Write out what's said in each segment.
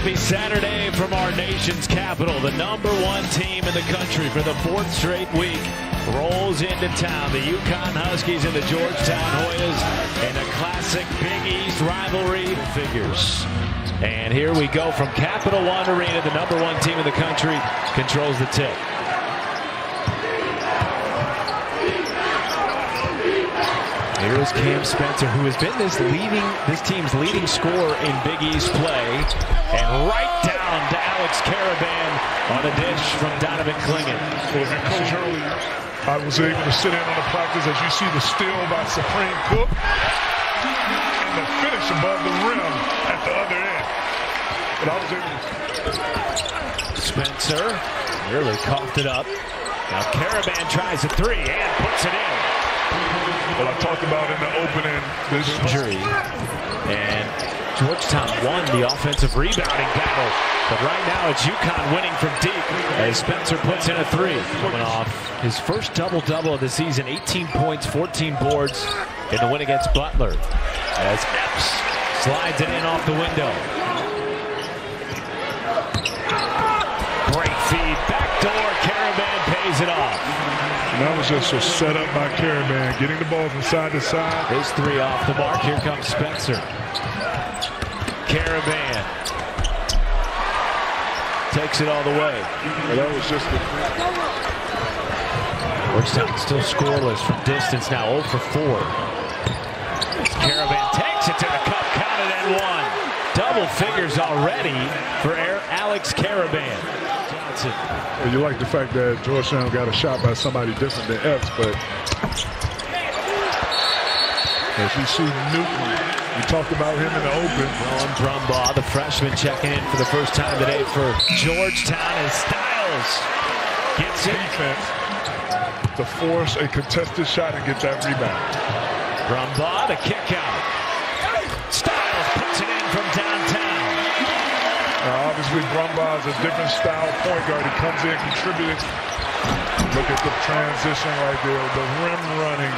Happy Saturday from our nation's capital. The #1 team in the country for the 4th straight week rolls into town. The UConn Huskies and the Georgetown Hoyas in a classic Big East rivalry figures. And here we go from Capital One Arena. The #1 team in the country controls the tip. Here's Cam Spencer, who has been this team's leading scorer in Big East play. And right down to Alex Caravan on a dish from Donovan Clingan. Well, Coach Hurley, I was able to sit in on the practice as you see the steal by Supreme Cook and the finish above the rim at the other end. But I was able to... Spencer nearly coughed it up. Now Caravan tries a three and puts it in. Well, I talked about in the opening this injury, and Georgetown won the offensive rebounding battle, but right now it's UConn winning from deep as Spencer puts in a three. Coming off his first double-double of the season, 18 points, 14 boards in the win against Butler, as Epps slides it in off the window. Great feed, backdoor, Caravan pays it off. And that was just a setup by Caravan, getting the ball from side to side. His three off the mark. Here comes Spencer. Caravan takes it all the way. Well, that was just the... Georgetown still scoreless from distance now, 0 for 4. Caravan takes it to the cup, counted and one. Double figures already for Alex Caravan. Well, you like the fact that Georgetown got a shot by somebody different than Epps, but as you see Newton, we talked about him in the open. Ron Brumbaugh, the freshman, checking in for the first time today for Georgetown as Styles gets it. Defense to force a contested shot and get that rebound. Brumbaugh, the kick out. Styles puts it in from downtown. Obviously, Brumbaugh is a different style point guard. He comes in contributing. Look at the transition right there. The rim running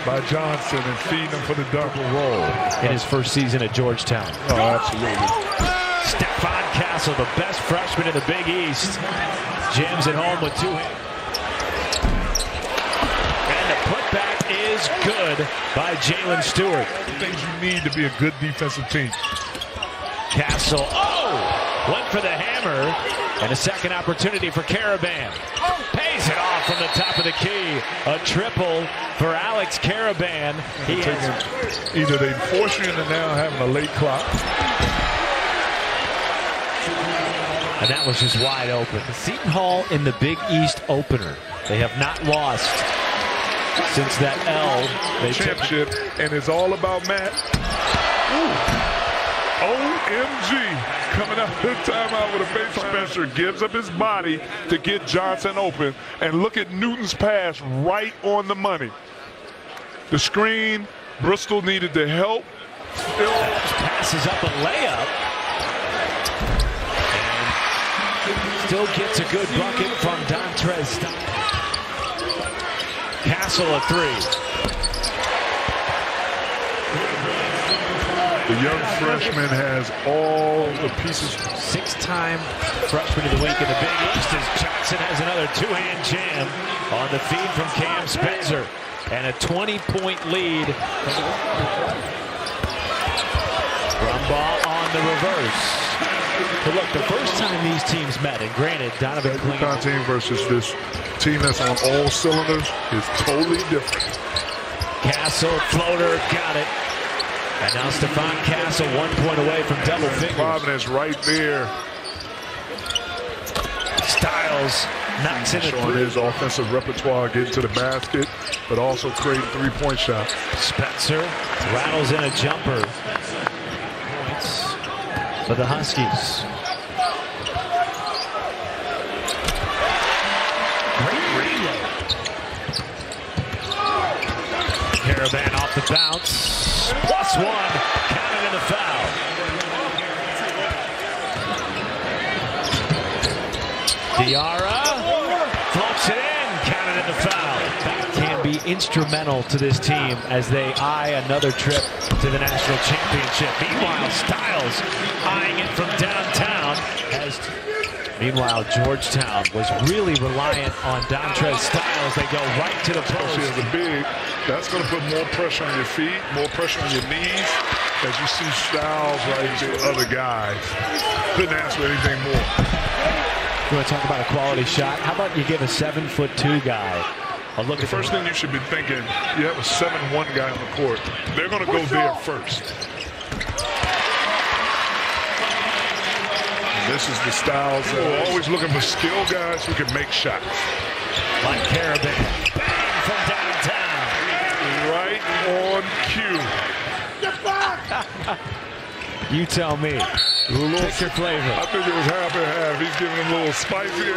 by Johnson and feeding him for the double roll. In his first season at Georgetown. Oh, absolutely. Stephon Castle, the best freshman in the Big East. Jams it home with 2 hands. And the putback is good by Jalen Stewart. Things you need to be a good defensive team. Castle, went for the hammer, and a second opportunity for Caravan. Pays it off from the top of the key. A triple for Alex Caravan. Either they force you into now having a late clock. And that was just wide open. Seton Hall in the Big East opener. They have not lost since that L. Championship, and it's all about Matt. OMG, coming out of the timeout with a base. Spencer gives up his body to get Johnson open. And look at Newton's pass right on the money. The screen, Bristol needed the help. Passes up a layup. And still gets a good bucket from Dontrez. Castle a three. The young freshman has all the pieces. 6-time freshman of the week in the Big East as Johnson has another 2-hand jam on the feed from Cam Spencer. And a 20-point lead. Brumbaugh on the reverse. But look, the first time these teams met, and granted, Donovan Clingan. UConn team versus this team that's on all cylinders is totally different. Castle, floater, got it. And now Stephon Castle 1 point away from double figures. Providence right there. Styles knocks in a showing three. His offensive repertoire, getting to the basket, but also creating three-point shots. Spencer rattles in a jumper. Points for the Huskies. Great reload. Caravan off the bounce. +1, counted in the foul. Diarra floats it in, counted in the foul. That can be instrumental to this team as they eye another trip to the national championship. Meanwhile, Styles eyeing it from downtown. Meanwhile, Georgetown was really reliant on Dontrez Styles. They go right to the post. As a big, that's going to put more pressure on your feet, more pressure on your knees. As you see Styles right there, other guys couldn't ask for anything more. You want to talk about a quality shot? How about you give a 7'2" guy a look? The first thing you should be thinking, you have a 7'1" guy on the court. They're going to go there first. This is the Styles. We're always looking for skilled guys who can make shots. Like Carabin. Bang from downtown. Right on cue. You tell me. Pick your flavor. I think it was half and half. He's giving him a little spicy.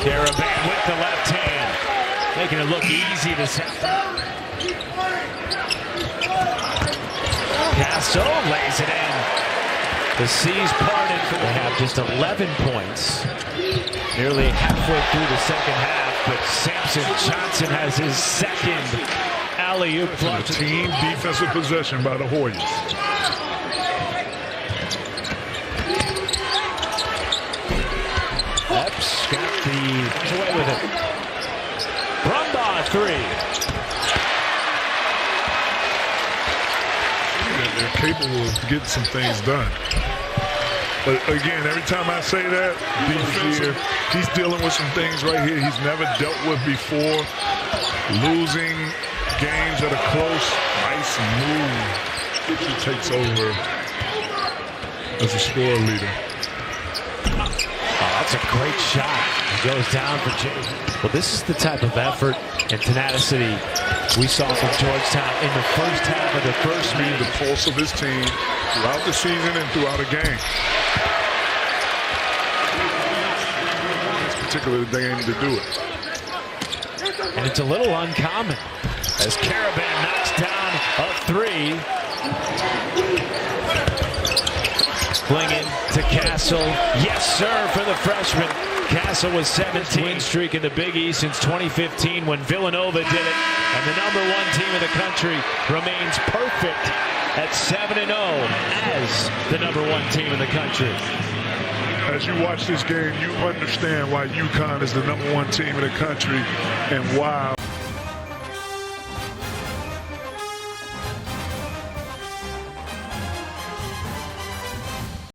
Carabin with the left hand. Making it look easy this time. Castle lays it in. The seas parted. They have just 11 points. Nearly halfway through the second half, but Samson Johnson has his second alley-oop clutch. Team defensive possession by the Hoyas. Epps got away with it. Brumbaugh three. They're capable of getting some things done. But again, every time I say that, he's dealing with some things right here he's never dealt with before. Losing games that are close. Nice move. He takes over as a scorer leader. Oh, that's a great shot. He goes down for James. Well, this is the type of effort and tenacity we saw from Georgetown in the first half of the first meeting. The pulse of his team throughout the season and throughout a game. This particular game to do it. And it's a little uncommon as Carabin knocks down a three. Flinging to Castle. Yes, sir, for the freshman. Castle was 17 streak in the Big East since 2015 when Villanova did it. And the #1 team in the country remains perfect at 7-0 as the #1 team in the country. As you watch this game, you understand why UConn is the #1 team in the country and why